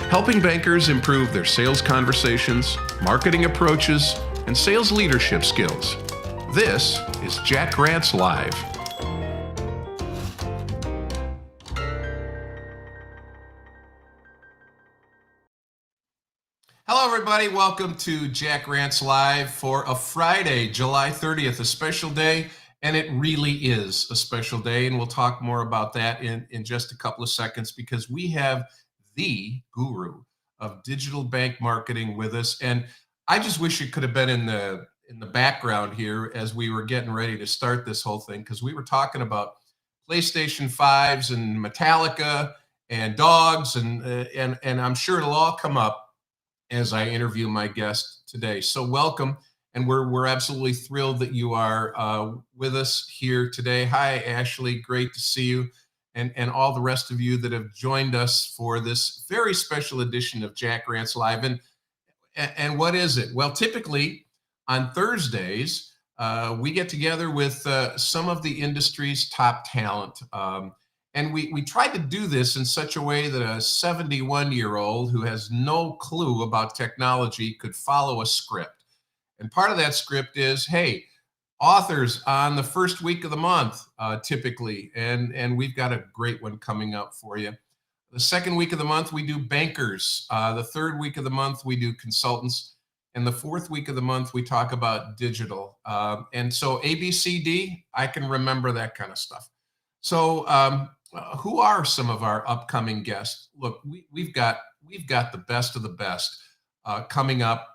helping bankers improve their sales conversations, marketing approaches, and sales leadership skills. This is Jack Rants Live. Hello, everybody. Welcome to Jack Rants Live for a Friday, July 30th, a special day. And it really is a special day. And we'll talk more about that in just a couple of seconds, because we have the guru of digital bank marketing with us. And I just wish you could have been in the background here as we were getting ready to start this whole thing, because we were talking about PlayStation 5s and Metallica and dogs, and I'm sure it'll all come up as I interview my guest today. So welcome, and we're absolutely thrilled that you are with us here today. Hi, Ashley, great to see you, and all the rest of you that have joined us for this very special edition of Jack Rants Live. And what is it? Well, typically on Thursdays, we get together with some of the industry's top talent. And we tried to do this in such a way that a 71-year-old who has no clue about technology could follow a script. And part of that script is, hey, authors on the first week of the month, typically. And we've got a great one coming up for you. The second week of the month, we do bankers. The third week of the month, we do consultants. And the fourth week of the month, we talk about digital. And so ABCD, I can remember that kind of stuff. So who are some of our upcoming guests? Look, we've got the best of the best coming up.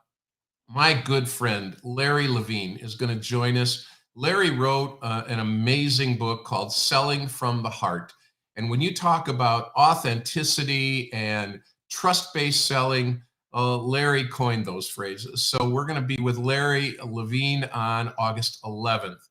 My good friend Larry Levine is going to join us. Larry wrote an amazing book called Selling from the Heart. And when you talk about authenticity and trust-based selling, Larry coined those phrases. So we're going to be with Larry Levine on August 11th.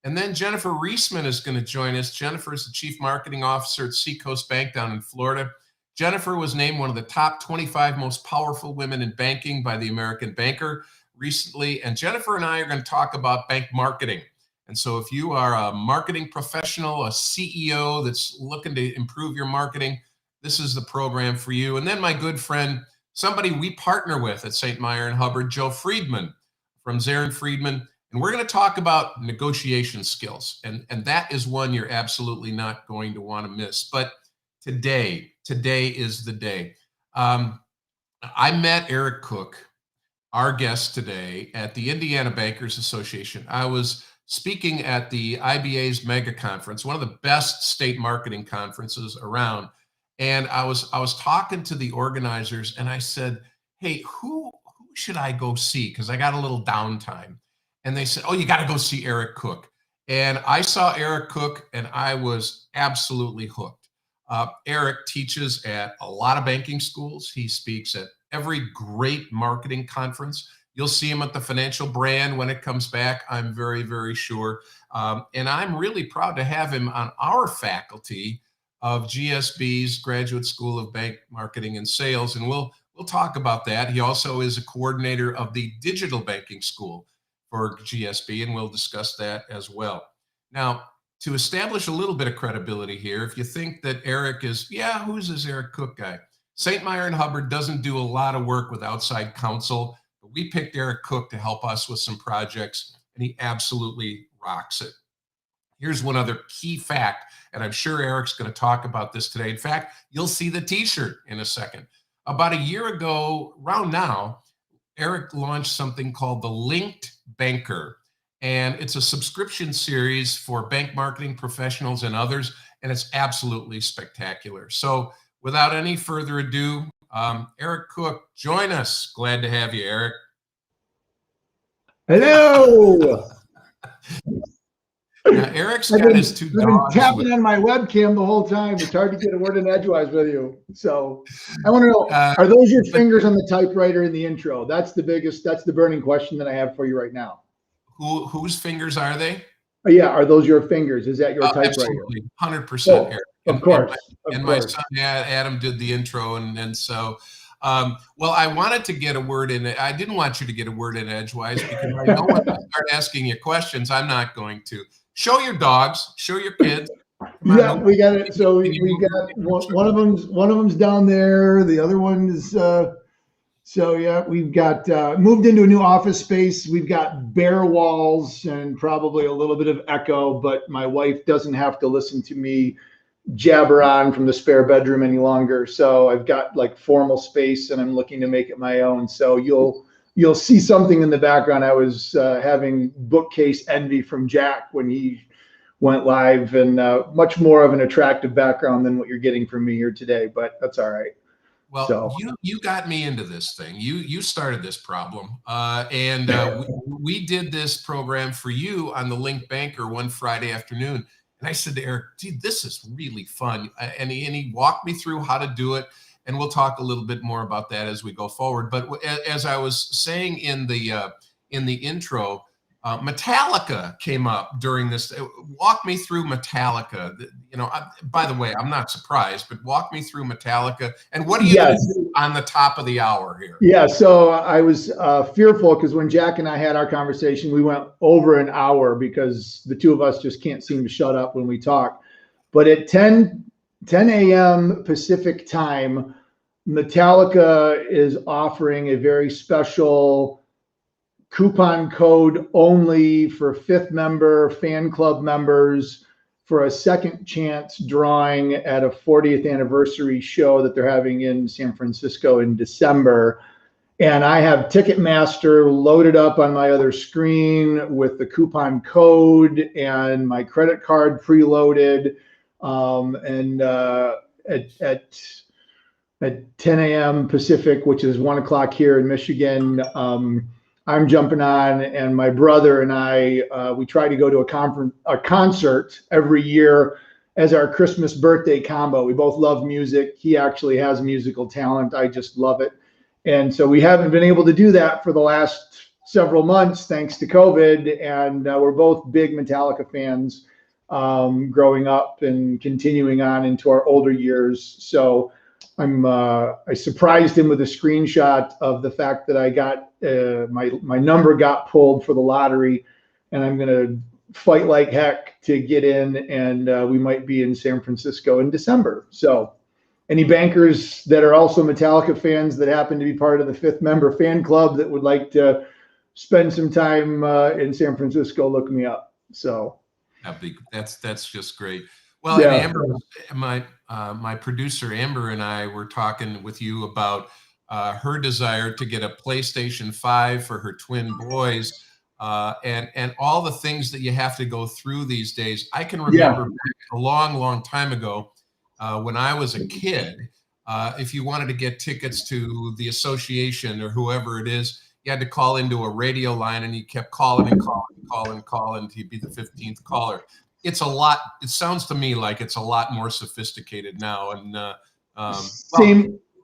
And then Jennifer Reisman is going to join us. Jennifer is the Chief Marketing Officer at Seacoast Bank down in Florida. Jennifer was named one of the top 25 most powerful women in banking by the American Banker recently. And Jennifer and I are going to talk about bank marketing. And so if you are a marketing professional, a CEO that's looking to improve your marketing, this is the program for you. And then my good friend, somebody we partner with at St. Meyer and Hubbard, Joe Friedman from Zarin Friedman. And we're going to talk about negotiation skills. And that is one you're absolutely not going to want to miss. But today is the day. I met Eric Cook, our guest today, at the Indiana Bankers Association. I was speaking at the IBA's mega conference, one of the best state marketing conferences around. And I was talking to the organizers, and I said, hey, who should I go see? Because I got a little downtime. And they said, oh, you got to go see Eric Cook. And I saw Eric Cook, and I was absolutely hooked. Eric teaches at a lot of banking schools. He speaks at every great marketing conference. You'll see him at the Financial Brand when it comes back, I'm very, very sure. And I'm really proud to have him on our faculty of GSB's Graduate School of Bank Marketing and Sales. And we'll talk about that. He also is a coordinator of the Digital Banking School for GSB, and we'll discuss that as well. Now, to establish a little bit of credibility here, if you think that Eric is, who's this Eric Cook guy? St. Meyer and Hubbard doesn't do a lot of work with outside counsel, but we picked Eric Cook to help us with some projects, and he absolutely rocks it. Here's one other key fact, and I'm sure Eric's going to talk about this today. In fact, you'll see the t-shirt in a second. About a year ago, around now, Eric launched something called the Linked Banker, and it's a subscription series for bank marketing professionals and others, and it's absolutely spectacular. So without any further ado, Eric Cook, join us. Glad to have you, Eric. Hello. Now, Eric's got his two dogs. I've been tapping on my webcam the whole time. It's hard to get a word in edgewise with you. So I want to know, are those your fingers on the typewriter in the intro? That's the burning question that I have for you right now. Whose fingers are they? Yeah, are those your fingers? Is that your typewriter? Absolutely, 100%, Eric. Of course. My son Adam did the intro, and so well, I wanted to get a word in. I didn't want you to get a word in edgewise, because I know when I start asking you questions, I'm not going to. Show your dogs, show your kids. Yeah, we got it. So we've got one of them's down there. The other one is so yeah, we've got moved into a new office space. We've got bare walls and probably a little bit of echo, but my wife doesn't have to listen to me jabber on from the spare bedroom any longer. So I've got like formal space and I'm looking to make it my own. So you'll see something in the background. I was having bookcase envy from Jack when he went live, and much more of an attractive background than what you're getting from me here today, but that's all right. Well, So you got me into this thing. You started this problem, and we did this program for you on the Link Banker one Friday afternoon. And I said to Eric, "Dude, this is really fun." And he walked me through how to do it, and we'll talk a little bit more about that as we go forward. But as I was saying in the intro, Metallica came up during this. Walk me through Metallica. By the way, I'm not surprised, but walk me through Metallica. And what are you going to do on the top of the hour here? Yeah, so I was fearful because when Jack and I had our conversation, we went over an hour because the two of us just can't seem to shut up when we talk. But at 10 a.m. Pacific time, Metallica is offering a very special coupon code only for fifth member fan club members for a second chance drawing at a 40th anniversary show that they're having in San Francisco in December. And I have Ticketmaster loaded up on my other screen with the coupon code and my credit card preloaded. And at 10 a.m. Pacific, which is 1 o'clock here in Michigan, I'm jumping on, and my brother and I, we try to go to a concert every year as our Christmas birthday combo. We both love music. He actually has musical talent. I just love it. And so we haven't been able to do that for the last several months, thanks to COVID. And we're both big Metallica fans growing up and continuing on into our older years. So I surprised him with a screenshot of the fact that I got my number got pulled for the lottery, and I'm going to fight like heck to get in, and we might be in San Francisco in December. So any bankers that are also Metallica fans that happen to be part of the fifth member fan club that would like to spend some time in San Francisco, look me up. So that's just great. Well, yeah. And Amber, my producer Amber and I were talking with you about her desire to get a PlayStation 5 for her twin boys, and all the things that you have to go through these days. I can remember back a long time ago when I was a kid, if you wanted to get tickets to the association or whoever it is, you had to call into a radio line, and you kept calling until you'd be the 15th caller. It sounds to me like it's a lot more sophisticated now, and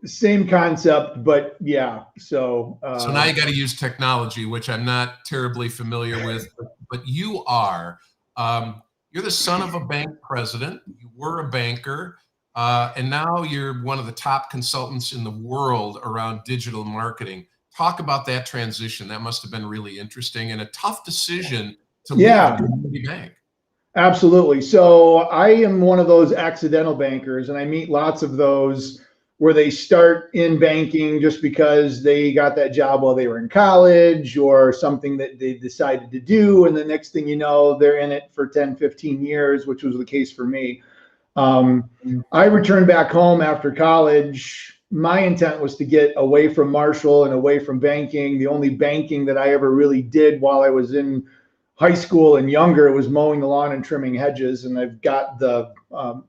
same concept, but yeah. So now you got to use technology, which I'm not terribly familiar with, but you are. You're the son of a bank president. You were a banker, and now you're one of the top consultants in the world around digital marketing. Talk about that transition. That must have been really interesting and a tough decision to leave a community bank. Absolutely. So I am one of those accidental bankers, and I meet lots of those where they start in banking just because they got that job while they were in college or something that they decided to do. And the next thing you know, they're in it for 10, 15 years, which was the case for me. I returned back home after college. My intent was to get away from Marshall and away from banking. The only banking that I ever really did while I was in high school and younger was mowing the lawn and trimming hedges, and I've got the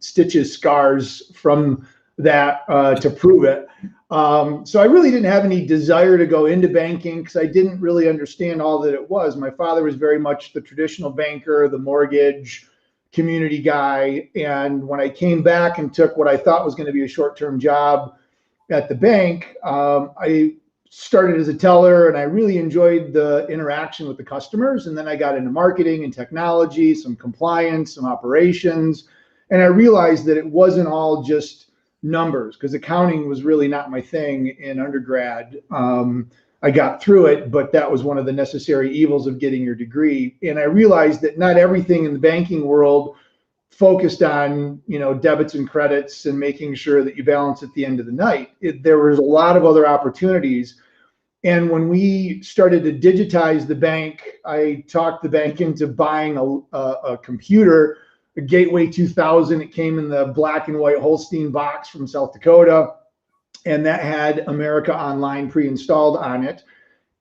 stitches scars from that to prove it. So I really didn't have any desire to go into banking because I didn't really understand all that it was. My father was very much the traditional banker, the mortgage community guy, and when I came back and took what I thought was going to be a short-term job at the bank, I started as a teller, and I really enjoyed the interaction with the customers. And then I got into marketing and technology, some compliance, some operations. And I realized that it wasn't all just numbers, because accounting was really not my thing in undergrad. I got through it, but that was one of the necessary evils of getting your degree. And I realized that not everything in the banking world focused on, debits and credits and making sure that you balance at the end of the night. There was a lot of other opportunities. And when we started to digitize the bank, I talked the bank into buying a computer, a Gateway 2000. It came in the black and white Holstein box from South Dakota, and that had America Online pre-installed on it.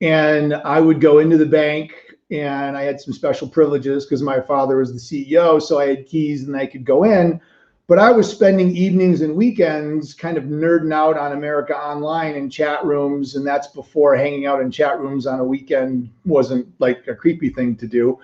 And I would go into the bank, and I had some special privileges because my father was the CEO, so I had keys and I could go in. But I was spending evenings and weekends kind of nerding out on America Online and chat rooms, and that's before hanging out in chat rooms on a weekend wasn't like a creepy thing to do.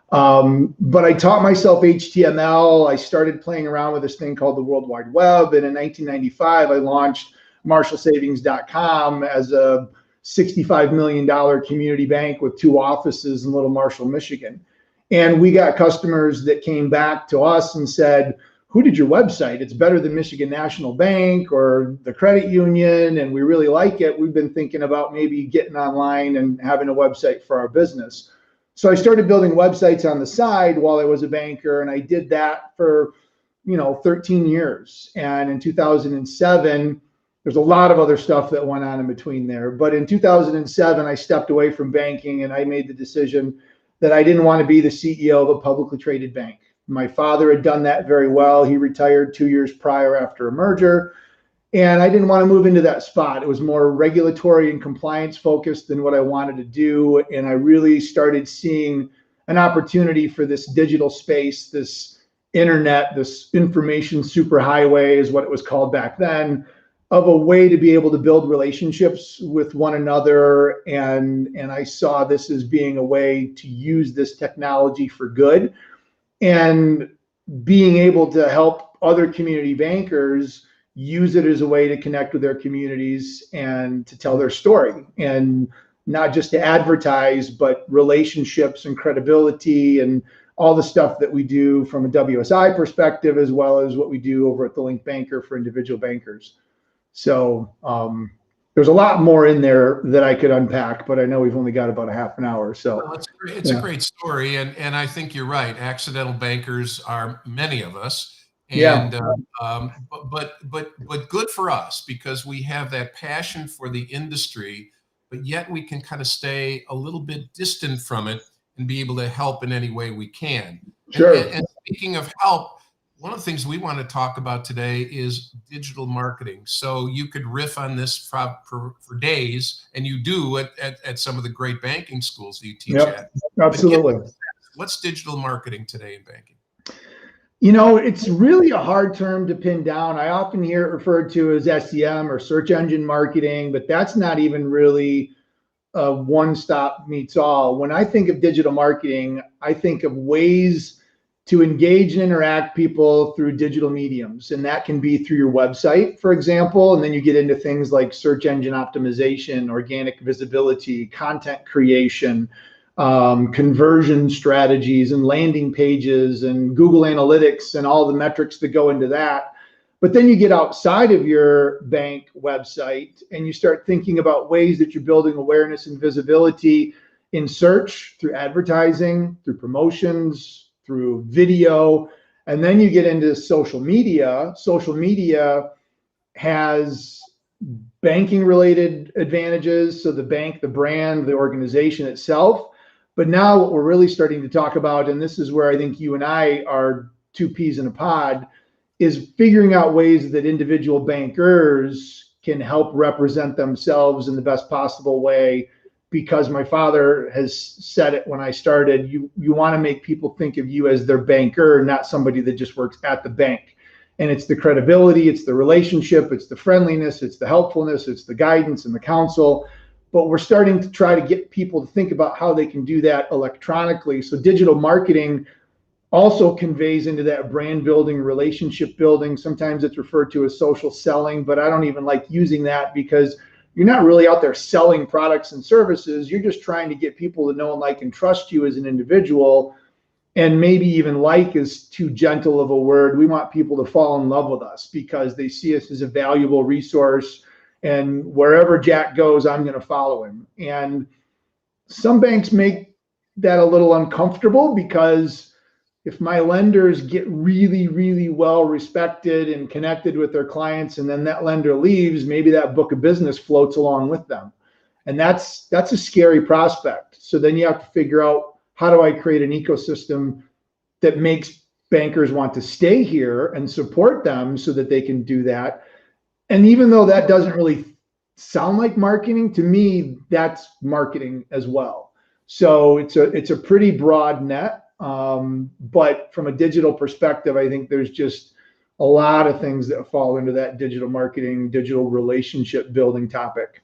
But I taught myself HTML. I started playing around with this thing called the World Wide Web, and in 1995, I launched MarshallSavings.com as a $65 million community bank with 2 offices in Little Marshall, Michigan. And we got customers that came back to us and said, who did your website? It's better than Michigan National Bank or the credit union, and we really like it. We've been thinking about maybe getting online and having a website for our business. So I started building websites on the side while I was a banker, and I did that for 13 years. And in 2007, there's a lot of other stuff that went on in between there. But in 2007, I stepped away from banking, and I made the decision that I didn't want to be the CEO of a publicly traded bank. My father had done that very well. He retired 2 years prior after a merger, and I didn't want to move into that spot. It was more regulatory and compliance focused than what I wanted to do. And I really started seeing an opportunity for this digital space, this internet, this information superhighway is what it was called back then, of a way to be able to build relationships with one another. And I saw this as being a way to use this technology for good and being able to help other community bankers use it as a way to connect with their communities and to tell their story, and not just to advertise, but relationships and credibility and all the stuff that we do from a WSI perspective, as well as what we do over at the Link Banker for individual bankers. So there's a lot more in there that I could unpack, but I know we've only got about a half an hour. So well, it's a great story. And I think you're right. Accidental bankers are many of us. And but good for us because we have that passion for the industry, but yet we can kind of stay a little bit distant from it and be able to help in any way we can. Sure. And speaking of help, one of the things we want to talk about today is digital marketing. So you could riff on this for days, and you do at some of the great banking schools that you teach at. Absolutely. What's digital marketing today in banking? It's really a hard term to pin down. I often hear it referred to as SEM or search engine marketing, but that's not even really a one-stop meets all. When I think of digital marketing, I think of ways to engage and interact people through digital mediums. And that can be through your website, for example, and then you get into things like search engine optimization, organic visibility, content creation, conversion strategies and landing pages and Google Analytics and all the metrics that go into that. But then you get outside of your bank website and you start thinking about ways that you're building awareness and visibility in search, through advertising, through promotions, through video. And then you get into social media. Social media has banking related advantages. So the bank, the brand, the organization itself. But now what we're really starting to talk about, and this is where I think you and I are two peas in a pod, is figuring out ways that individual bankers can help represent themselves in the best possible way. Because my father has said it when I started, you want to make people think of you as their banker, not somebody that just works at the bank. And it's the credibility, it's the relationship, it's the friendliness, it's the helpfulness, it's the guidance and the counsel. But we're starting to try to get people to think about how they can do that electronically. So digital marketing also conveys into that brand building, relationship building. Sometimes it's referred to as social selling, but I don't even like using that because you're not really out there selling products and services. You're just trying to get people to know and like and trust you as an individual. And maybe even like is too gentle of a word. We want people to fall in love with us because they see us as a valuable resource. And wherever Jack goes, I'm going to follow him. And some banks make that a little uncomfortable because if my lenders get really, really well respected and connected with their clients, and then that lender leaves, maybe that book of business floats along with them. And that's a scary prospect. So then you have to figure out, how do I create an ecosystem that makes bankers want to stay here and support them so that they can do that? And even though that doesn't really sound like marketing, to me, that's marketing as well. So it's a pretty broad net. But from a digital perspective, I think there's just a lot of things that fall into that digital marketing, digital relationship building topic.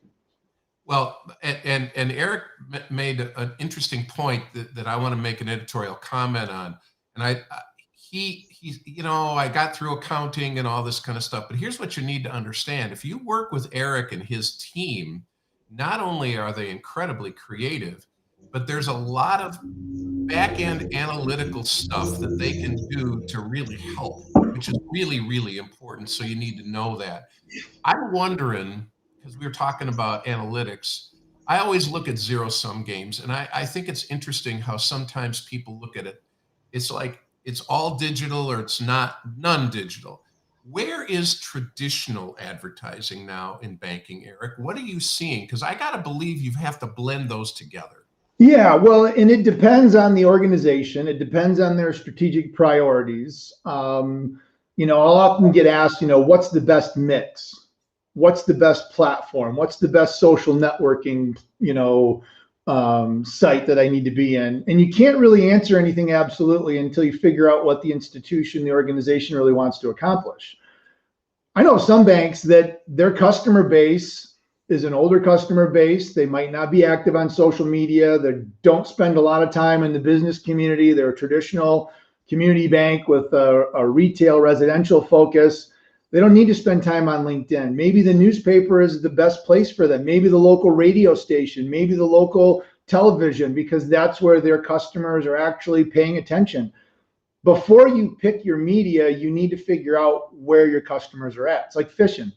Well, and Eric made an interesting point that I want to make an editorial comment on. And he's, I got through accounting and all this kind of stuff, but here's what you need to understand. If you work with Eric and his team, not only are they incredibly creative, but there's a lot of back-end analytical stuff that they can do to really help, which is really, really important. So you need to know that. I'm wondering, because we were talking about analytics, I always look at zero-sum games, and I think it's interesting how sometimes people look at it. It's like it's all digital or it's not non-digital. Where is traditional advertising now in banking, Eric? What are you seeing? Because I got to believe you have to blend those together. Yeah, well, and it depends on the organization. It depends on their strategic priorities. I'll often get asked, what's the best mix? What's the best platform? What's the best social networking, site that I need to be in? And you can't really answer anything absolutely until you figure out what the institution, the organization really wants to accomplish. I know some banks that their customer base is an older customer base. They might not be active on social media. They don't spend a lot of time in the business community. They're a traditional community bank with a retail residential focus. They don't need to spend time on LinkedIn. Maybe the newspaper is the best place for them. Maybe the local radio station, maybe the local television, because that's where their customers are actually paying attention. Before you pick your media, you need to figure out where your customers are at. It's like fishing.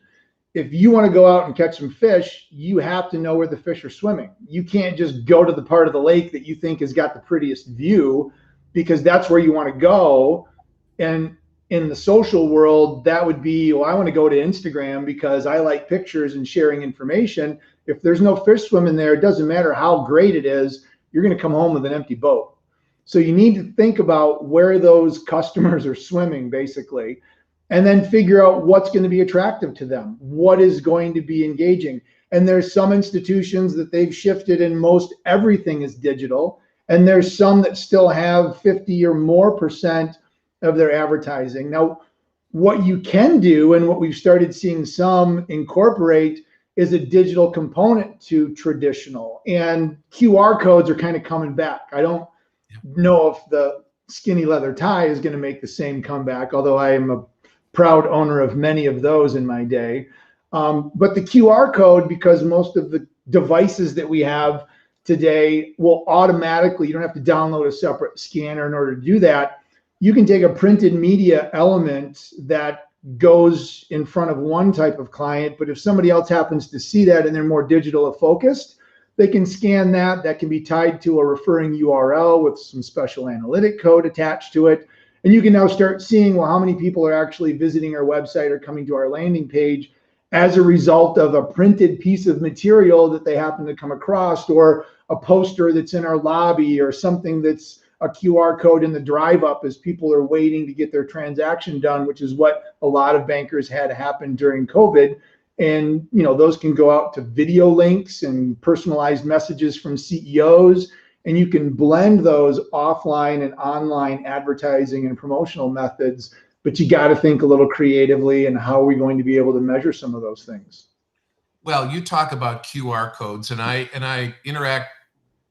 If you want to go out and catch some fish, you have to know where the fish are swimming. You can't just go to the part of the lake that you think has got the prettiest view, because that's where you want to go. And in the social world, that would be, well, I want to go to Instagram because I like pictures and sharing information. If there's no fish swimming there, it doesn't matter how great it is, you're going to come home with an empty boat. So you need to think about where those customers are swimming, basically, and then figure out what's going to be attractive to them, what is going to be engaging. And there's some institutions that they've shifted and most everything is digital. And there's some that still have 50 or more % of their advertising. Now, what you can do, and what we've started seeing some incorporate, is a digital component to traditional. And QR codes are kind of coming back. I don't know if the skinny leather tie is going to make the same comeback, although I am a proud owner of many of those in my day. But the QR code, because most of the devices that we have today will automatically, you don't have to download a separate scanner in order to do that. You can take a printed media element that goes in front of one type of client, but if somebody else happens to see that and they're more digital focused, they can scan that. That can be tied to a referring URL with some special analytic code attached to it. And you can now start seeing, well, how many people are actually visiting our website or coming to our landing page as a result of a printed piece of material that they happen to come across, or a poster that's in our lobby, or something that's a QR code in the drive up as people are waiting to get their transaction done, which is what a lot of bankers had happen during COVID. And, those can go out to video links and personalized messages from CEOs. And you can blend those offline and online advertising and promotional methods, but you got to think a little creatively, and how are we going to be able to measure some of those things? Well, you talk about QR codes, and I interact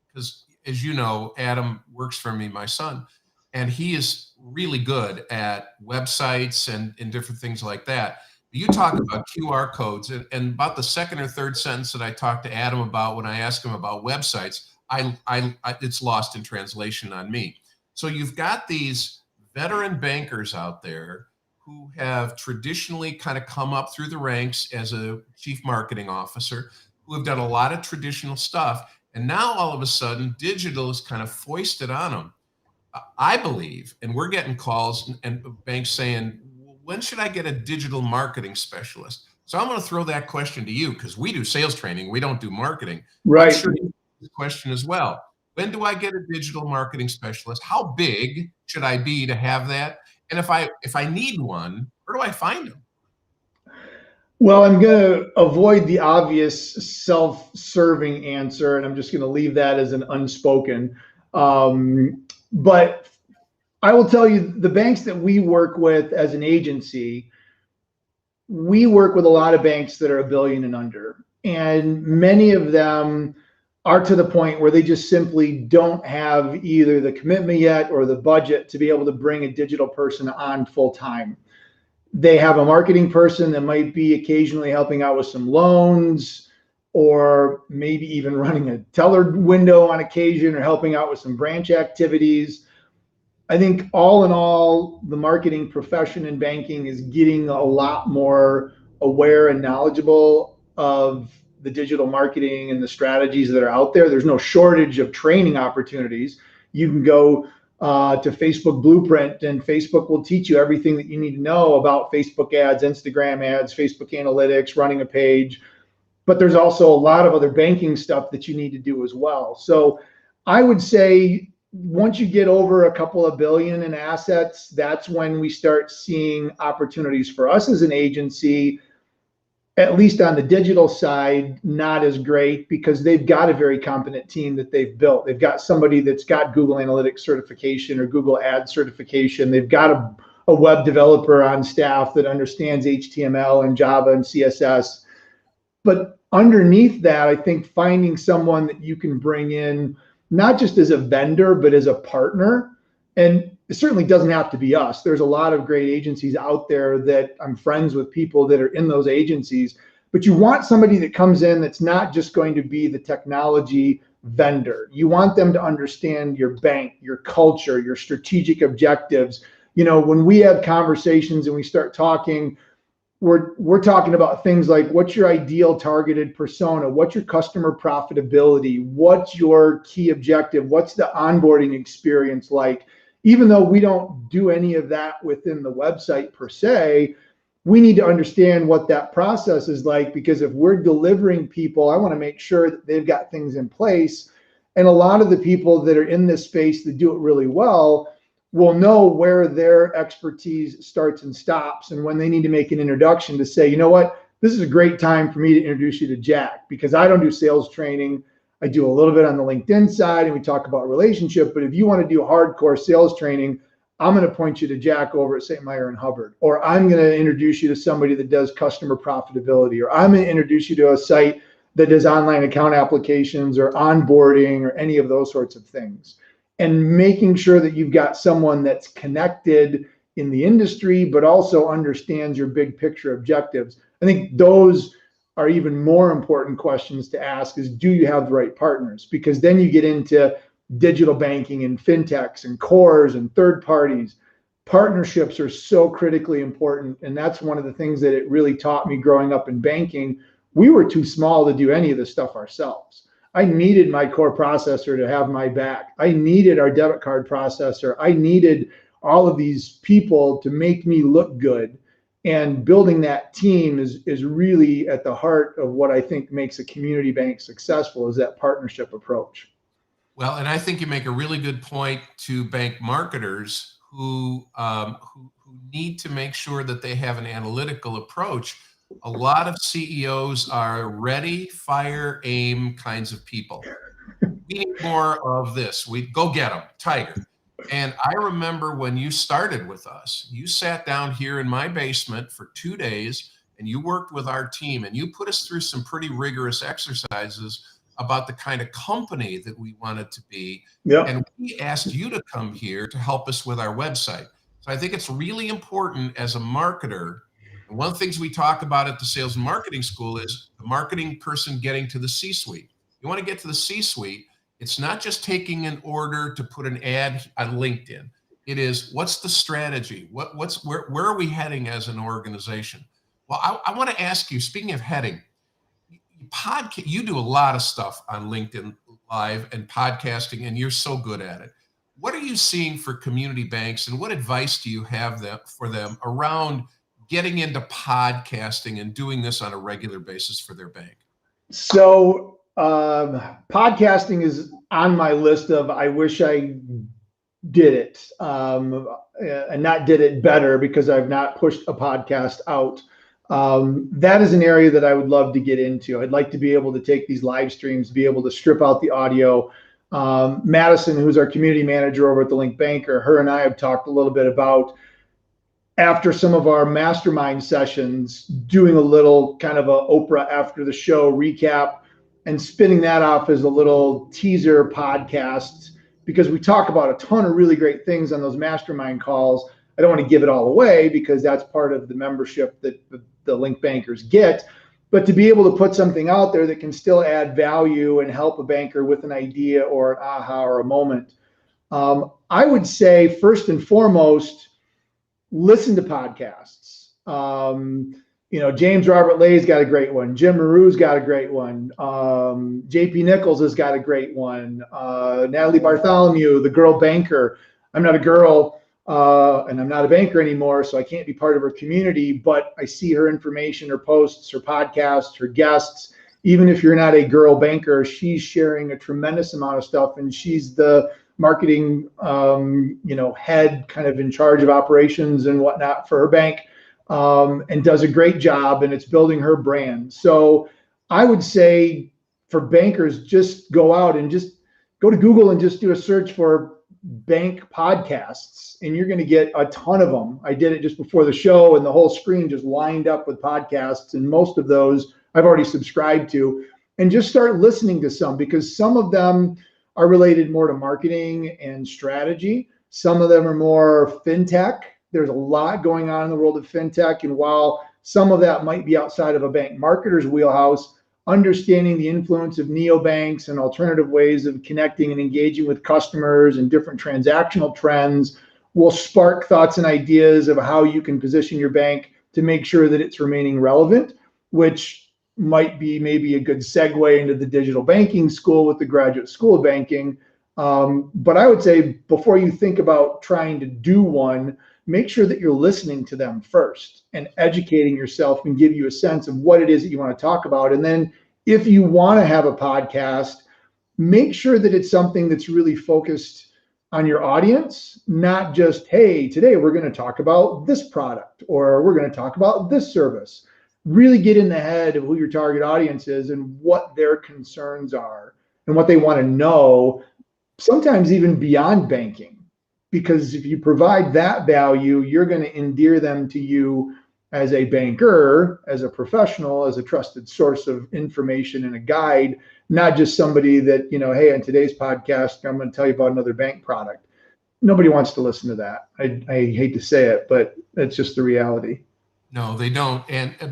because, as you know, Adam works for me, my son, and he is really good at websites and different things like that. You talk about QR codes, and about the second or third sentence that I talked to Adam about when I asked him about websites, it's lost in translation on me. So you've got these veteran bankers out there who have traditionally kind of come up through the ranks as a chief marketing officer, who have done a lot of traditional stuff. And now all of a sudden, digital is kind of foisted on them. I believe, and we're getting calls and banks saying, when should I get a digital marketing specialist? So I'm going to throw that question to you because we do sales training, we don't do marketing. So I'm Right. sure you have this question as well. When do I get a digital marketing specialist? How big should I be to have that? And if I need one, where do I find them? Well, I'm going to avoid the obvious self-serving answer, and I'm just going to leave that as an unspoken. But I will tell you, the banks that we work with as an agency, we work with a lot of banks that are a billion and under, and many of them are to the point where they just simply don't have either the commitment yet or the budget to be able to bring a digital person on full time. They have a marketing person that might be occasionally helping out with some loans or maybe even running a teller window on occasion or helping out with some branch activities. I think all in all, the marketing profession in banking is getting a lot more aware and knowledgeable of the digital marketing and the strategies that are out there. There's no shortage of training opportunities. You can go to Facebook Blueprint, and Facebook will teach you everything that you need to know about Facebook ads, Instagram ads, Facebook analytics, running a page. But there's also a lot of other banking stuff that you need to do as well. So I would say once you get over a couple of billion in assets, that's when we start seeing opportunities for us as an agency, at least on the digital side, not as great because they've got a very competent team that they've built. They've got somebody that's got Google Analytics certification or Google Ads certification. They've got a web developer on staff that understands HTML and Java and CSS. But underneath that, I think finding someone that you can bring in, not just as a vendor, but as a partner. And it certainly doesn't have to be us. There's a lot of great agencies out there that I'm friends with people that are in those agencies. But you want somebody that comes in that's not just going to be the technology vendor. You want them to understand your bank, your culture, your strategic objectives. You know, when we have conversations and we start talking, we're talking about things like what's your ideal targeted persona, what's your customer profitability, what's your key objective, what's the onboarding experience like. Even though we don't do any of that within the website per se, we need to understand what that process is like, because if we're delivering people, I want to make sure that they've got things in place. And a lot of the people that are in this space that do it really well will know where their expertise starts and stops, and when they need to make an introduction to say, you know what, this is a great time for me to introduce you to Jack, because I don't do sales training. I do a little bit on the LinkedIn side and we talk about relationship, but if you want to do hardcore sales training, I'm going to point you to Jack over at St. Meyer and Hubbard, or I'm going to introduce you to somebody that does customer profitability, or I'm going to introduce you to a site that does online account applications or onboarding or any of those sorts of things. And making sure that you've got someone that's connected in the industry, but also understands your big picture objectives. I think those are even more important questions to ask is, do you have the right partners? Because then you get into digital banking and fintechs and cores and third parties. Partnerships are so critically important. And that's one of the things that it really taught me growing up in banking. We were too small to do any of this stuff ourselves. I needed my core processor to have my back. I needed our debit card processor. I needed all of these people to make me look good. And building that team is really at the heart of what I think makes a community bank successful, is that partnership approach. Well, and I think you make a really good point to bank marketers who need to make sure that they have an analytical approach. A lot of CEOs are ready, fire, aim kinds of people. We need more of this. We go get them, Tiger. And I remember when you started with us, you sat down here in my basement for 2 days and you worked with our team and you put us through some pretty rigorous exercises about the kind of company that we wanted to be. Yeah. And we asked you to come here to help us with our website. So I think it's really important as a marketer. And one of the things we talk about at the Sales and Marketing School is the marketing person getting to the C-suite. You want to get to the C-suite. It's not just taking an order to put an ad on LinkedIn. It is, what's the strategy? Where are we heading as an organization? Well, I want to ask you, speaking of heading, you do a lot of stuff on LinkedIn Live and podcasting, and you're so good at it. What are you seeing for community banks, and what advice do you have for them around getting into podcasting and doing this on a regular basis for their bank? So podcasting is on my list of I wish I did it, and not did it better because I've not pushed a podcast out. That is an area that I would love to get into. I'd like to be able to take these live streams, be able to strip out the audio. Madison, who's our community manager over at the Link Banker, her and I have talked a little bit about, after some of our mastermind sessions, doing a little kind of a Oprah after the show recap and spinning that off as a little teaser podcast, because we talk about a ton of really great things on those mastermind calls. I don't want to give it all away because that's part of the membership that the Link Bankers get, but to be able to put something out there that can still add value and help a banker with an idea or an aha or a moment. I would say first and foremost, listen to podcasts. James Robert Lay's got a great one. Jim Maru's got a great one. JP Nichols has got a great one. Natalie Bartholomew, the girl banker. I'm not a girl, and I'm not a banker anymore, so I can't be part of her community, but I see her information, her posts, her podcasts, her guests. Even if you're not a girl banker, she's sharing a tremendous amount of stuff, and she's the marketing, head, kind of in charge of operations and whatnot for her bank, and does a great job, and it's building her brand. So I would say for bankers, just go out and just go to Google and just do a search for bank podcasts, and you're going to get a ton of them. I did it just before the show, and the whole screen just lined up with podcasts, and most of those I've already subscribed to, and just start listening to some, because some of them are related more to marketing and strategy. Some of them are more fintech. There's a lot going on in the world of fintech, and while some of that might be outside of a bank marketer's wheelhouse, understanding the influence of neobanks and alternative ways of connecting and engaging with customers and different transactional trends will spark thoughts and ideas of how you can position your bank to make sure that it's remaining relevant, which might be maybe a good segue into the digital banking school with the Graduate School of Banking. But I would say before you think about trying to do one, make sure that you're listening to them first and educating yourself and give you a sense of what it is that you want to talk about. And then if you want to have a podcast, make sure that it's something that's really focused on your audience, not just, hey, today we're going to talk about this product or we're going to talk about this service. Really get in the head of who your target audience is and what their concerns are and what they want to know, sometimes even beyond banking. Because if you provide that value, you're going to endear them to you as a banker, as a professional, as a trusted source of information and a guide, not just somebody that, hey, on today's podcast, I'm going to tell you about another bank product. Nobody wants to listen to that. I hate to say it, but that's just the reality. No, they don't.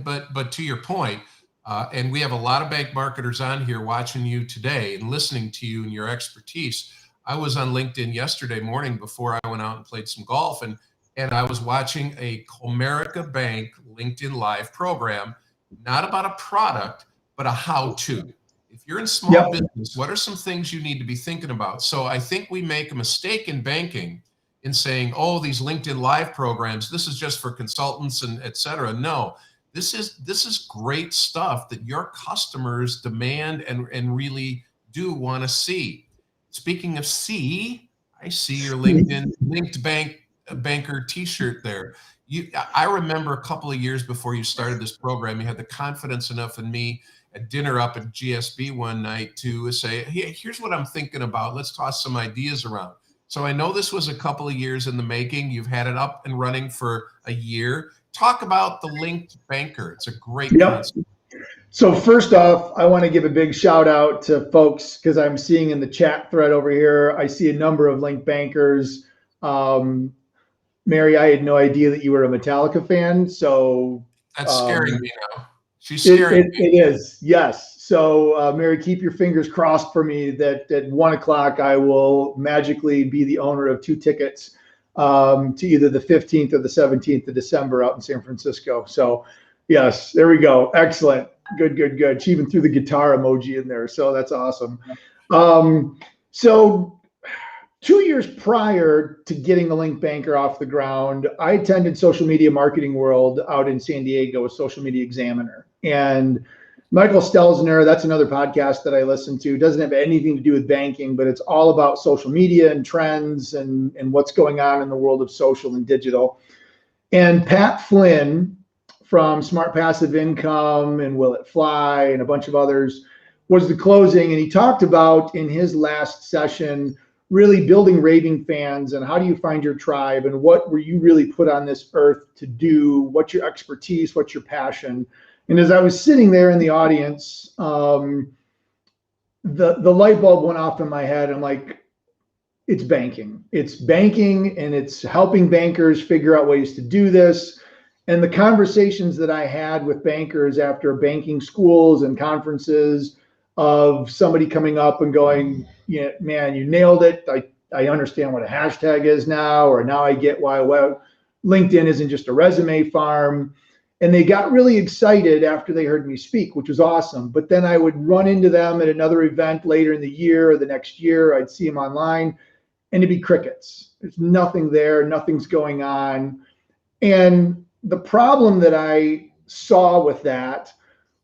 But to your point, and we have a lot of bank marketers on here watching you today and listening to you and your expertise. I was on LinkedIn yesterday morning before I went out and played some golf, and I was watching a Comerica Bank LinkedIn Live program, not about a product, but a how-to. If you're in small business, what are some things you need to be thinking about? So I think we make a mistake in banking in saying, oh, these LinkedIn Live programs, this is just for consultants and et cetera. No, this is great stuff that your customers demand and really do want to see. Speaking of I see your LinkedIn Linked Banker t-shirt there. I remember a couple of years before you started this program, you had the confidence enough in me at dinner up at GSB one night to say, hey, here's what I'm thinking about. Let's toss some ideas around. So I know this was a couple of years in the making. You've had it up and running for a year. Talk about the Linked Banker. It's a great concept. So first off, I want to give a big shout out to folks, because I'm seeing in the chat thread over here, I see a number of Link Bankers. Mary, I had no idea that you were a Metallica fan. So that's scaring me now. She's scaring me. It is, yes. So Mary, keep your fingers crossed for me that at 1 o'clock I will magically be the owner of 2 tickets to either the 15th or the 17th of December out in San Francisco. So yes, there we go. Excellent. Good. She even threw the guitar emoji in there. So that's awesome. So 2 years prior to getting the Link Banker off the ground, I attended Social Media Marketing World out in San Diego, a Social Media Examiner. And Michael Stelzner, that's another podcast that I listen to, doesn't have anything to do with banking, but it's all about social media and trends and what's going on in the world of social and digital. And Pat Flynn from Smart Passive Income and Will It Fly and a bunch of others was the closing. And he talked about in his last session really building raving fans and how do you find your tribe and what were you really put on this earth to do, what's your expertise, what's your passion. And as I was sitting there in the audience, the light bulb went off in my head. I'm like, it's banking and it's helping bankers figure out ways to do this. And the conversations that I had with bankers after banking schools and conferences of somebody coming up and going, yeah, man, you nailed it. I understand what a hashtag is now, or now I get why LinkedIn isn't just a resume farm. And they got really excited after they heard me speak, which was awesome. But then I would run into them at another event later in the year or the next year. I'd see them online and it'd be crickets. There's nothing there. Nothing's going on. And the problem that I saw with that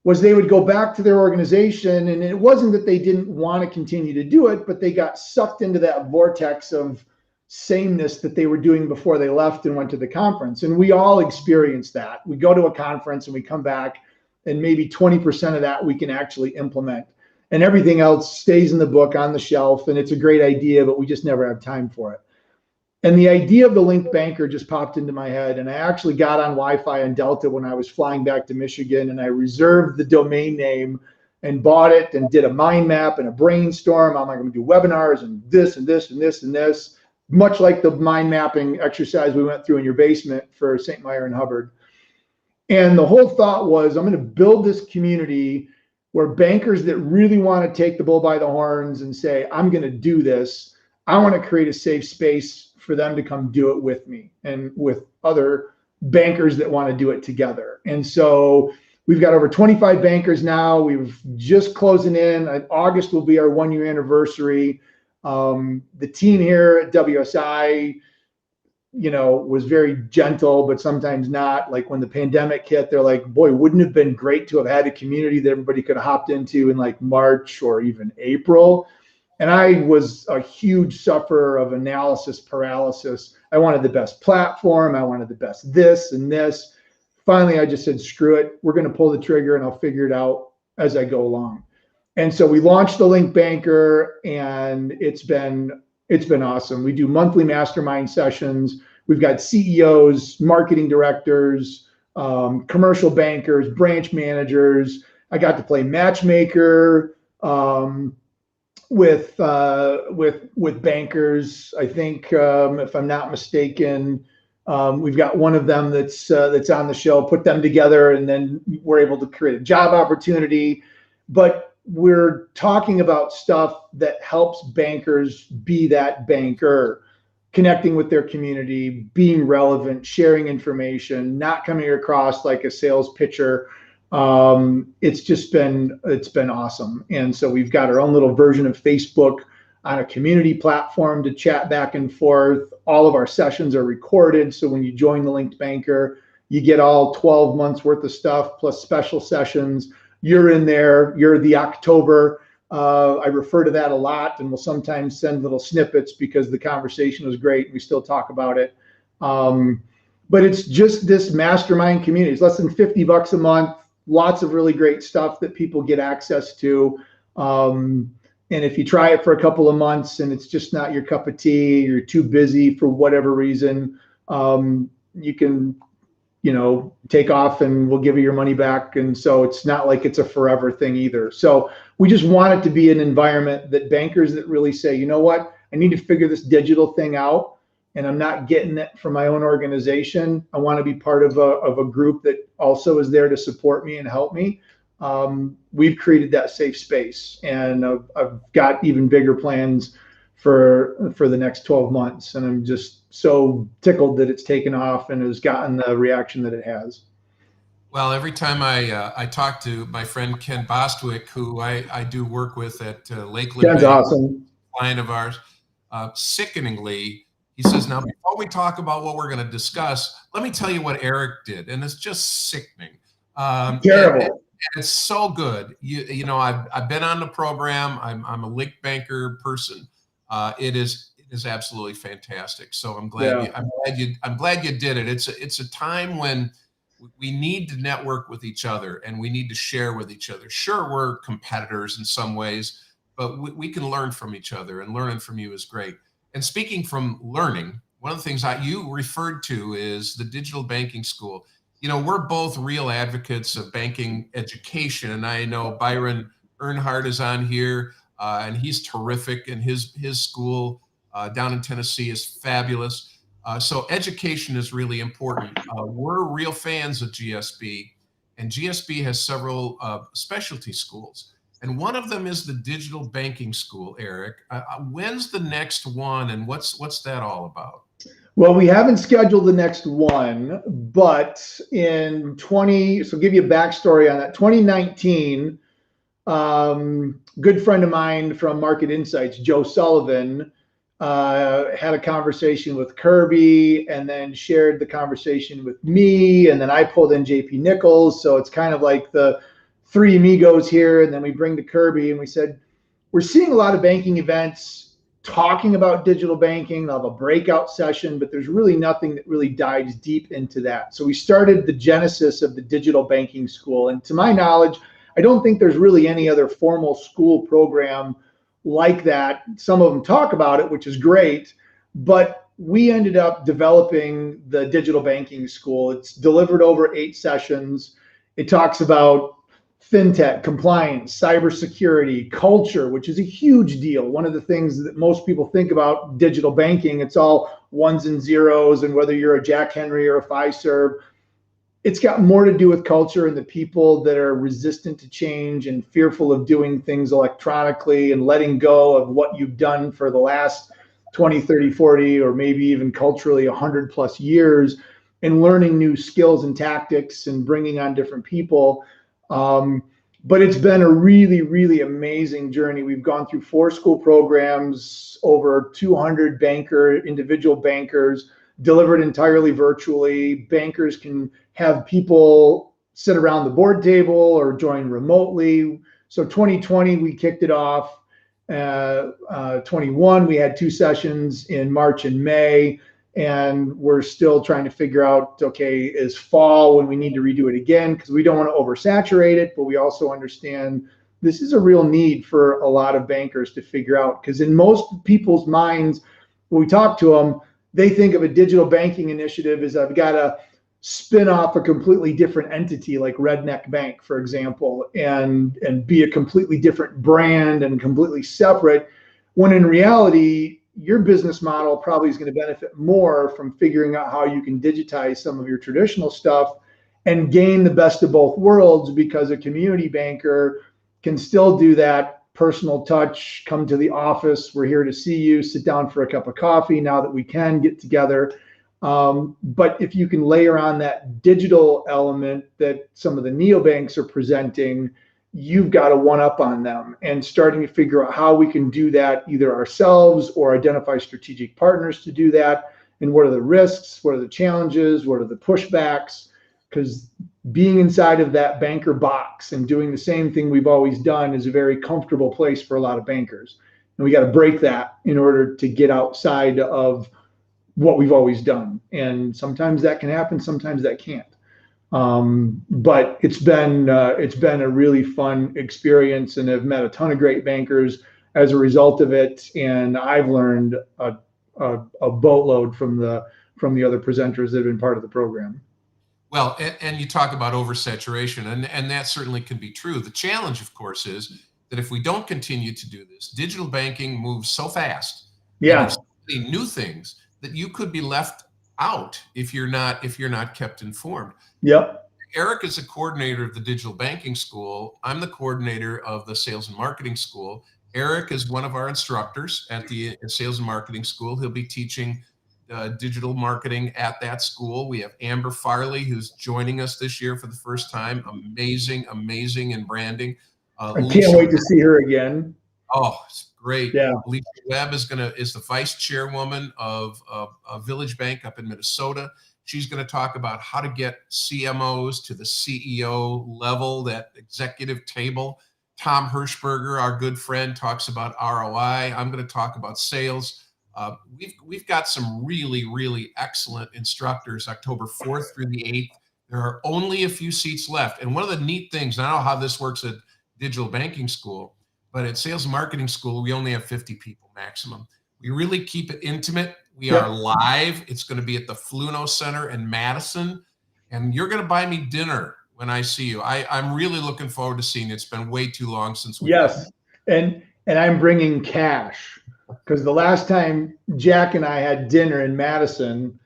was they would go back to their organization, and it wasn't that they didn't want to continue to do it, but they got sucked into that vortex of sameness that they were doing before they left and went to the conference. And we all experience that. We go to a conference and we come back, and maybe 20% of that we can actually implement. And everything else stays in the book on the shelf, and it's a great idea, but we just never have time for it. And the idea of the Link Banker just popped into my head. And I actually got on Wi-Fi on Delta when I was flying back to Michigan, and I reserved the domain name and bought it and did a mind map and a brainstorm. I'm like, I'm gonna do webinars and this and this and this and this, much like the mind mapping exercise we went through in your basement for St. Meyer and Hubbard. And the whole thought was, I'm gonna build this community where bankers that really wanna take the bull by the horns and say, I'm gonna do this, I wanna create a safe space for them to come do it with me and with other bankers that want to do it together. And so we've got over 25 bankers now. We've just closing in. August will be our 1-year anniversary. The team here at WSI, was very gentle, but sometimes not. Like when the pandemic hit, they're like, boy, wouldn't it have been great to have had a community that everybody could have hopped into in like March or even April. And I was a huge sufferer of analysis paralysis. I wanted the best platform. I wanted the best this and this. Finally, I just said, screw it. We're going to pull the trigger and I'll figure it out as I go along. And so we launched the Link Banker, and it's been awesome. We do monthly mastermind sessions. We've got CEOs, marketing directors, commercial bankers, branch managers. I got to play matchmaker. With bankers. I think if I'm not mistaken, we've got one of them that's on the show, put them together, and then we're able to create a job opportunity. But we're talking about stuff that helps bankers be that banker, connecting with their community, being relevant, sharing information, not coming across like a sales pitcher. It's been awesome. And so we've got our own little version of Facebook on a community platform to chat back and forth. All of our sessions are recorded. So when you join the Linked Banker, you get all 12 months worth of stuff plus special sessions. You're in there, you're the October. I refer to that a lot, and we'll sometimes send little snippets because the conversation was great and we still talk about it. But it's just this mastermind community. It's less than $50 a month. Lots of really great stuff that people get access to. And if you try it for a couple of months and it's just not your cup of tea, you're too busy for whatever reason, you can, take off and we'll give you your money back. And so it's not like it's a forever thing either. So we just want it to be an environment that bankers that really say, you know what, I need to figure this digital thing out, and I'm not getting it from my own organization. I want to be part of a group that also is there to support me and help me. We've created that safe space, and I've got even bigger plans for the next 12 months. And I'm just so tickled that it's taken off and has gotten the reaction that it has. Well, every time I talk to my friend Ken Bostwick, who I do work with at Lakeland That's Bank, awesome. client of ours, sickeningly, he says, now, before we talk about what we're going to discuss, let me tell you what Eric did. And it's just sickening. And Terrible. it's so good. You know, I've been on the program. I'm a lick banker person. It is absolutely fantastic. So Yeah. I'm glad you did it. It's a time when we need to network with each other and we need to share with each other. Sure, we're competitors in some ways, but we can learn from each other, and learning from you is great. And speaking from learning, one of the things that you referred to is the digital banking school. You know, we're both real advocates of banking education, and I know Byron Earnhardt is on here, and he's terrific, and his school down in Tennessee is fabulous. So education is really important. We're real fans of GSB, and GSB has several specialty schools. And one of them is the digital banking school, Eric. When's the next one, and what's that all about? Well, we haven't scheduled the next one, but in 20, so give you a backstory on that. 2019, good friend of mine from Market Insights, Joe Sullivan, had a conversation with Kirby and then shared the conversation with me. And then I pulled in JP Nichols. So it's kind of like the three amigos here. And then we bring to Kirby and we said, we're seeing a lot of banking events talking about digital banking. They'll have a breakout session, but there's really nothing that really dives deep into that. So we started the genesis of the digital banking school. And to my knowledge, I don't think there's really any other formal school program like that. Some of them talk about it, which is great, but we ended up developing the digital banking school. It's delivered over 8 sessions. It talks about fintech, compliance, cybersecurity, culture, which is a huge deal. One of the things that most people think about digital banking, it's all ones and zeros, and whether you're a Jack Henry or a Fiserv, it's got more to do with culture and the people that are resistant to change and fearful of doing things electronically and letting go of what you've done for the last 20, 30, 40, or maybe even culturally 100 plus years, and learning new skills and tactics and bringing on different people. But it's been a really, really amazing journey. We've gone through 4 school programs, over 200 individual bankers, delivered entirely virtually. Bankers can have people sit around the board table or join remotely. So 2020, we kicked it off. 21, we had 2 sessions in March and May. And we're still trying to figure out, okay, is fall when we need to redo it again, because we don't want to oversaturate it, but we also understand this is a real need for a lot of bankers to figure out, because in most people's minds, when we talk to them, they think of a digital banking initiative as I've got to spin off a completely different entity like Redneck Bank, for example, and be a completely different brand and completely separate, when in reality, your business model probably is going to benefit more from figuring out how you can digitize some of your traditional stuff and gain the best of both worlds, because a community banker can still do that personal touch, come to the office, we're here to see you, sit down for a cup of coffee now that we can get together. But if you can layer on that digital element that some of the neobanks are presenting, you've got a one-up on them, and starting to figure out how we can do that either ourselves or identify strategic partners to do that. And what are the risks? What are the challenges? What are the pushbacks? Because being inside of that banker box and doing the same thing we've always done is a very comfortable place for a lot of bankers. And we got to break that in order to get outside of what we've always done. And sometimes that can happen, sometimes that can't. But it's been a really fun experience, and I've met a ton of great bankers as a result of it. And I've learned a boatload from the other presenters that have been part of the program. Well, and you talk about oversaturation, and that certainly can be true. The challenge, of course, is that if we don't continue to do this, digital banking moves so fast, and Yeah. there's so many new things that you could be left out if you're not kept informed. Yep. Eric is a coordinator of the digital banking school. I'm the coordinator of the sales and marketing school. Eric is one of our instructors at the sales and marketing school. He'll be teaching digital marketing at that school. We have Amber Farley, who's joining us this year for the first time. Amazing in branding. I can't wait to see her again. Oh, it's great. Yeah. Alicia Webb is the vice chairwoman of a village bank up in Minnesota. She's going to talk about how to get CMOs to the CEO level, that executive table. Tom Hirschberger, our good friend, talks about ROI. I'm going to talk about sales. We've got some really excellent instructors. October 4th through the 8th. There are only a few seats left. And one of the neat things, and I don't know how this works at digital banking school, but at sales and marketing school, we only have 50 people maximum. We really keep it intimate. We are live. It's going to be at the Fluno Center in Madison. And you're going to buy me dinner when I see you. I'm really looking forward to seeing you. It's been way too long since we've met. And I'm bringing cash, because the last time Jack and I had dinner in Madison,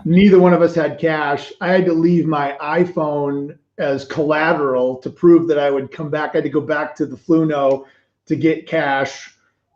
neither one of us had cash. I had to leave my iPhone as collateral to prove that I would come back. I had to go back to the Fluno to get cash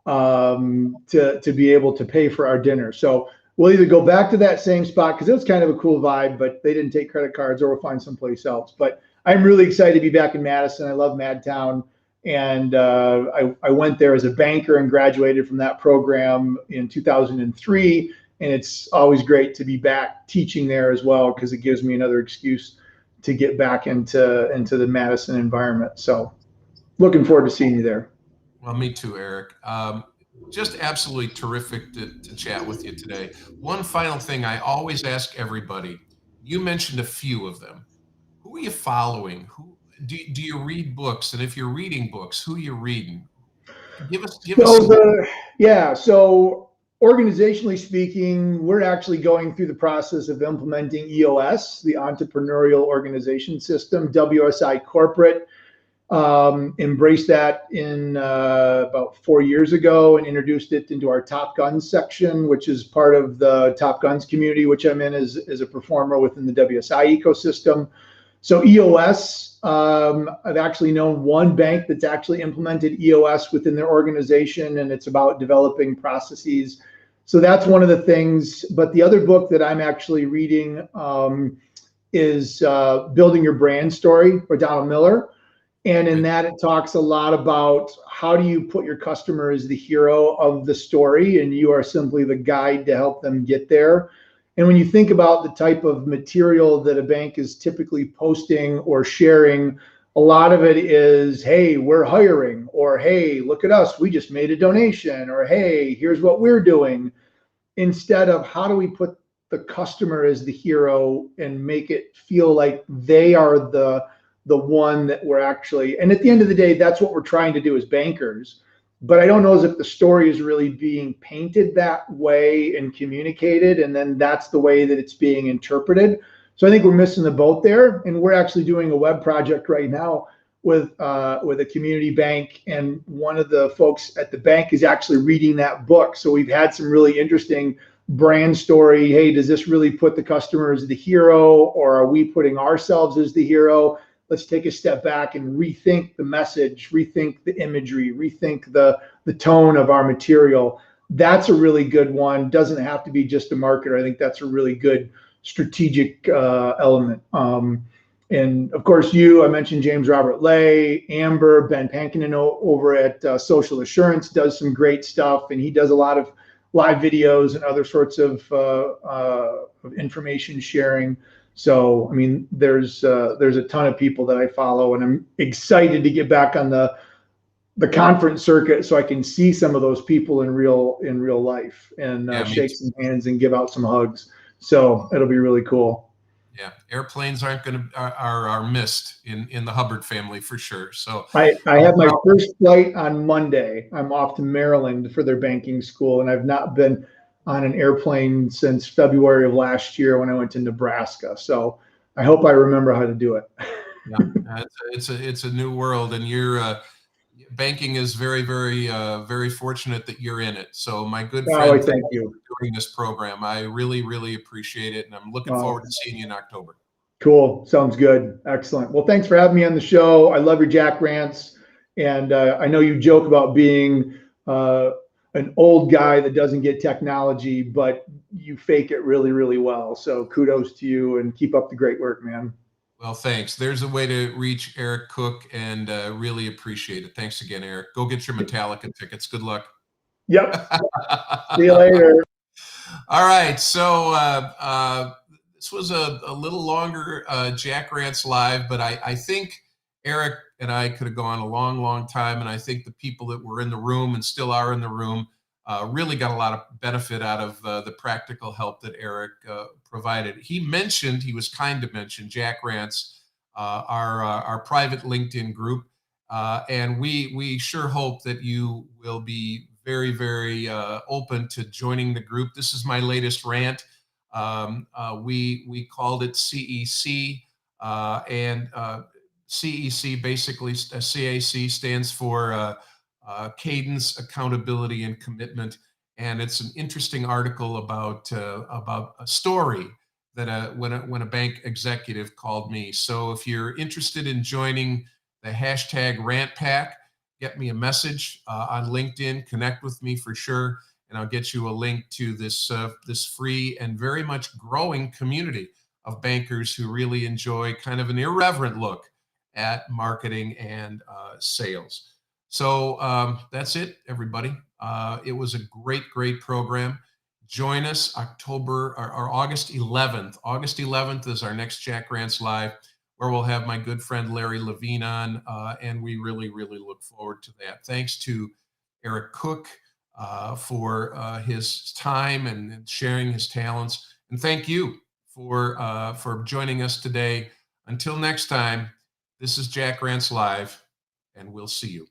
to be able to pay for our dinner. So we'll either go back to that same spot, because it was kind of a cool vibe, but they didn't take credit cards, or we'll find someplace else. But I'm really excited to be back in Madison. I love Madtown. And I went there as a banker and graduated from that program in 2003. And it's always great to be back teaching there as well, because it gives me another excuse to get back into the Madison environment. So looking forward to seeing you there. Well, me too, Eric. Just absolutely terrific to chat with you today. One final thing I always ask everybody, you mentioned a few of them. Who are you following? Who do you read books? And if you're reading books, who are you reading? Give us So organizationally speaking, we're actually going through the process of implementing EOS, the Entrepreneurial Organization System. WSI Corporate embraced that in about 4 years ago and introduced it into our Top Guns section, which is part of the Top Guns community, which I'm in as a performer within the WSI ecosystem. So EOS, I've actually known one bank that's actually implemented EOS within their organization, and it's about developing processes. So that's one of the things. But the other book that I'm actually reading is Building Your Brand Story by Donald Miller. And in that, it talks a lot about how do you put your customer as the hero of the story, and you are simply the guide to help them get there. And when you think about the type of material that a bank is typically posting or sharing, a lot of it is, hey, we're hiring, or hey, look at us, we just made a donation, or hey, here's what we're doing, instead of how do we put the customer as the hero and make it feel like they are the one that we're actually, and at the end of the day, that's what we're trying to do as bankers. But I don't know as if the story is really being painted that way and communicated, and then that's the way that it's being interpreted. So I think we're missing the boat there. And we're actually doing a web project right now with a community bank, and one of the folks at the bank is actually reading that book. So we've had some really interesting brand story. Hey, does this really put the customer as the hero, or are we putting ourselves as the hero? Let's take a step back and rethink the message, rethink the imagery, rethink the tone of our material. That's a really good one. Doesn't have to be just a marketer. I think that's a really good strategic element. And of course, I mentioned James Robert Lay, Amber, Ben Pankinen over at Social Assurance does some great stuff, and he does a lot of live videos and other sorts of information sharing. So, I mean, there's a ton of people that I follow, and I'm excited to get back on the conference circuit so I can see some of those people in real life and shake some hands and give out some hugs. So it'll be really cool. Yeah, airplanes are missed in the Hubbard family for sure. So I have my first flight on Monday. I'm off to Maryland for their banking school, and I've not been on an airplane since February of last year when I went to Nebraska. So I hope I remember how to do it. Yeah, it's a new world, and you're banking is very, very fortunate that you're in it. So my good friend, thank you for doing this program. I really appreciate it, and I'm looking forward to seeing you in October. Cool. Sounds good. Excellent. Well, thanks for having me on the show. I love your Jack Rants, and I know you joke about being an old guy that doesn't get technology, but you fake it really well. So kudos to you, and keep up the great work, man. Well, thanks. There's a way to reach Eric Cook, and really appreciate it. Thanks again, Eric. Go get your Metallica tickets. Good luck. Yep. See you later. All right. So this was a little longer Jack Rants Live, but I think Eric and I could have gone a long, long time. And I think the people that were in the room and still are in the room really got a lot of benefit out of the practical help that Eric provided. He was kind to mention Jack Rants, our private LinkedIn group. And we sure hope that you will be very, very open to joining the group. This is my latest rant. We called it CEC, and CEC basically CAC stands for Cadence, Accountability, and Commitment. And it's an interesting article about a story that when a bank executive called me. So if you're interested in joining the hashtag Rant Pack, get me a message on LinkedIn, connect with me for sure, and I'll get you a link to this free and very much growing community of bankers who really enjoy kind of an irreverent look at marketing and sales. So that's it, everybody. It was a great, great program. Join us October or August 11th. August 11th is our next Jack Rants Live, where we'll have my good friend Larry Levine on, and we really, really look forward to that. Thanks to Eric Cook for his time and sharing his talents, and thank you for joining us today. Until next time, this is Jack Rants Live, and we'll see you.